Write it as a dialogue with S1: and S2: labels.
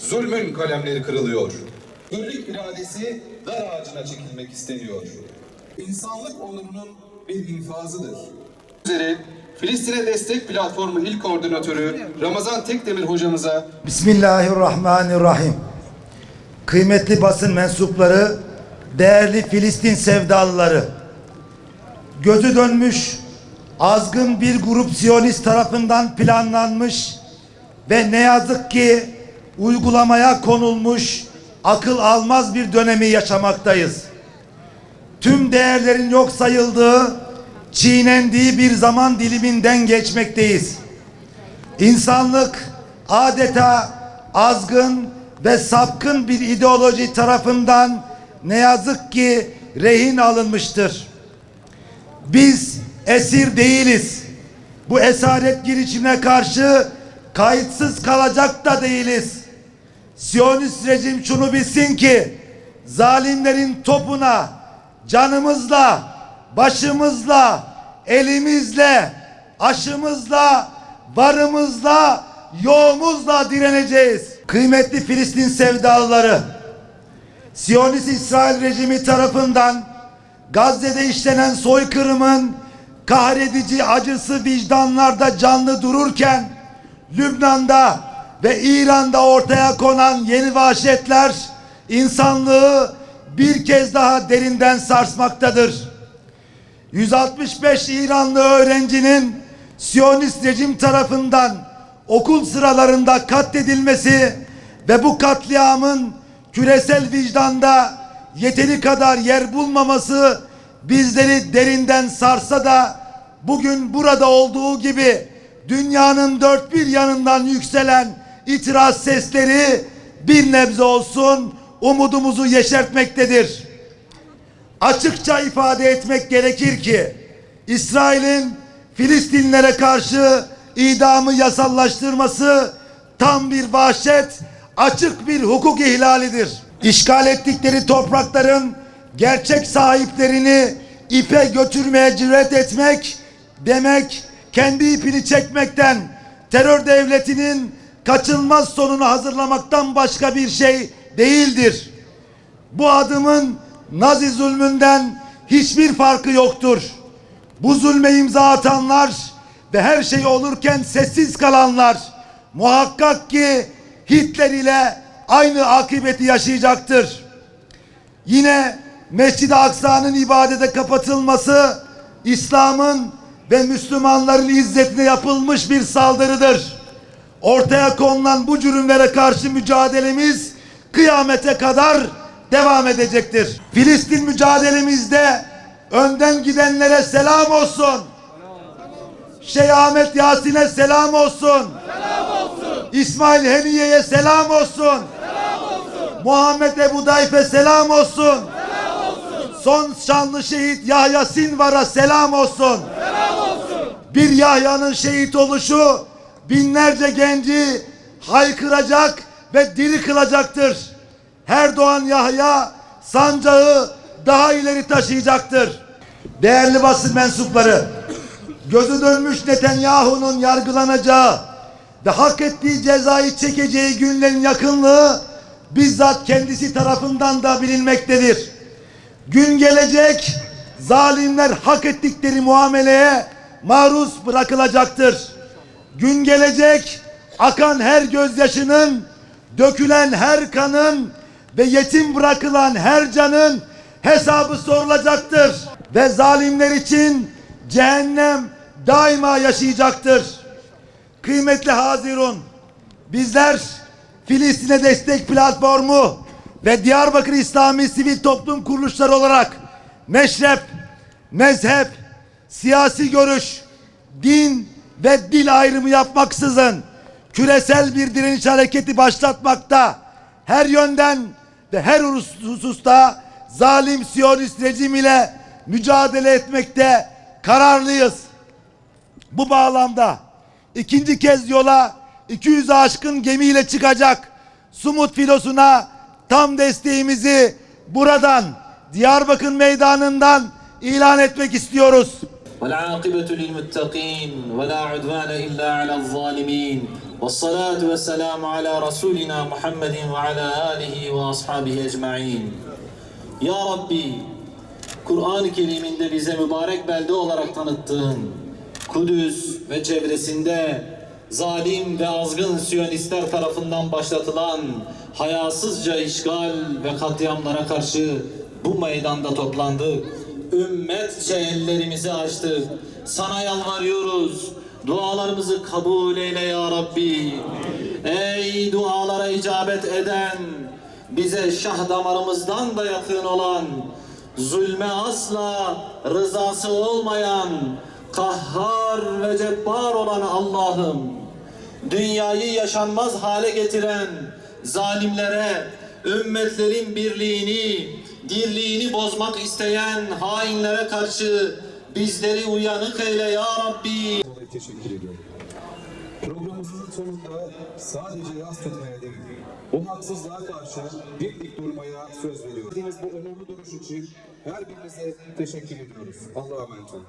S1: zulmün kalemleri kırılıyor. Hürriyet iradesi dar ağacına çekilmek isteniyor. İnsanlık onurunun bir infazıdır. Filistin'e Destek Platformu İl Koordinatörü Ramazan Tekdemir hocamıza
S2: Bismillahirrahmanirrahim. Kıymetli basın mensupları, değerli Filistin sevdalıları, gözü dönmüş azgın bir grup Siyonist tarafından planlanmış ve ne yazık ki uygulamaya konulmuş akıl almaz bir dönemi yaşamaktayız. Tüm değerlerin yok sayıldığı, çiğnendiği bir zaman diliminden geçmekteyiz. İnsanlık adeta azgın ve sapkın bir ideoloji tarafından ne yazık ki rehin alınmıştır. Biz esir değiliz. Bu esaret girişimine karşı kayıtsız kalacak da değiliz. Siyonist rejim şunu bilsin ki zalimlerin topuna canımızla, başımızla, elimizle, aşımızla, varımızla, yoğumuzla direneceğiz. Kıymetli Filistin sevdalıları, Siyonist İsrail rejimi tarafından Gazze'de işlenen soykırımın kahredici acısı vicdanlarda canlı dururken, Lübnan'da ve İran'da ortaya konan yeni vahşetler insanlığı bir kez daha derinden sarsmaktadır. 165 İranlı öğrencinin Siyonist rejim tarafından okul sıralarında katledilmesi ve bu katliamın küresel vicdanda yeteri kadar yer bulmaması bizleri derinden sarsa da bugün burada olduğu gibi dünyanın dört bir yanından yükselen itiraz sesleri bir nebze olsun umudumuzu yeşertmektedir. Açıkça ifade etmek gerekir ki İsrail'in Filistinlere karşı idamı yasallaştırması tam bir vahşet, açık bir hukuk ihlalidir. İşgal ettikleri toprakların gerçek sahiplerini ipe götürmeye cüret etmek demek, kendi ipini çekmekten, terör devletinin kaçınılmaz sonunu hazırlamaktan başka bir şey değildir. Bu adımın Nazi zulmünden hiçbir farkı yoktur. Bu zulme imza atanlar ve her şey olurken sessiz kalanlar muhakkak ki Hitler ile aynı akıbeti yaşayacaktır. Yine Mescid-i Aksa'nın ibadete kapatılması İslam'ın ve Müslümanların izzetine yapılmış bir saldırıdır. Ortaya konulan bu cürümlere karşı mücadelemiz kıyamete kadar devam edecektir. Filistin mücadelemizde önden gidenlere selam olsun. Şeyh Ahmet Yasin'e selam olsun. İsmail Heniye'ye selam olsun. Muhammed Ebu Dayf'e selam olsun. Son şanlı şehit Yahya Sinvar'a selam olsun. Bir Yahya'nın şehit oluşu binlerce genci haykıracak ve diri kılacaktır. Her doğan Yahya sancağı daha ileri taşıyacaktır. Değerli basın mensupları, gözü dönmüş Netanyahu'nun yargılanacağı ve hak ettiği cezayı çekeceği günlerin yakınlığı bizzat kendisi tarafından da bilinmektedir. Gün gelecek, zalimler hak ettikleri muameleye maruz bırakılacaktır. Gün gelecek, akan her gözyaşının, dökülen her kanın ve yetim bırakılan her canın hesabı sorulacaktır. Ve zalimler için cehennem daima yaşayacaktır. Kıymetli Hazirun, bizler Filistin'e Destek Platformu ve Diyarbakır İslami Sivil Toplum Kuruluşları olarak meşrep, mezhep, siyasi görüş, din ve dil ayrımı yapmaksızın küresel bir direniş hareketi başlatmakta, her yönden ve her hususta zalim Siyonist rejim ile mücadele etmekte kararlıyız. Bu bağlamda ikinci kez yola 200'ü aşkın gemiyle çıkacak Sumut filosuna tam desteğimizi buradan Diyarbakır meydanından ilan etmek istiyoruz.
S3: وَالْعَاقِبَةُ لِلْمُتَّقِينَ وَلَا عُدْوَانَ إِلَّا عَلَى الظَّالِمِينَ والصلاة والسلام على رسولنا محمد وعلى آله وأصحابه أجمعين. Ya Rabbi, Kur'an-ı Kerim'inde bize mübarek belde olarak tanıttığın Kudüs ve çevresinde zalim ve azgın Siyonistler tarafından başlatılan hayasızca işgal ve katliamlara karşı bu meydanda toplandık. Ümmetçe ellerimizi açtık. Sana yalvarıyoruz. Dualarımızı kabul eyle ya Rabbi. Ey dualara icabet eden, bize şah damarımızdan da yakın olan, zulme asla rızası olmayan, kahhar ve cebbar olan Allah'ım, dünyayı yaşanmaz hale getiren zalimlere, ümmetlerin birliğini, dirliğini bozmak isteyen hainlere karşı bizleri uyanık eyle ya Rabbi.
S1: Teşekkür ediyorum. Programımızın sonunda sadece yas tutmaya değil, bu haksızlığa karşı dik durmaya söz veriyoruz. Bu onurlu duruş için her birinize teşekkür ediyoruz. Allah'a emanet olun.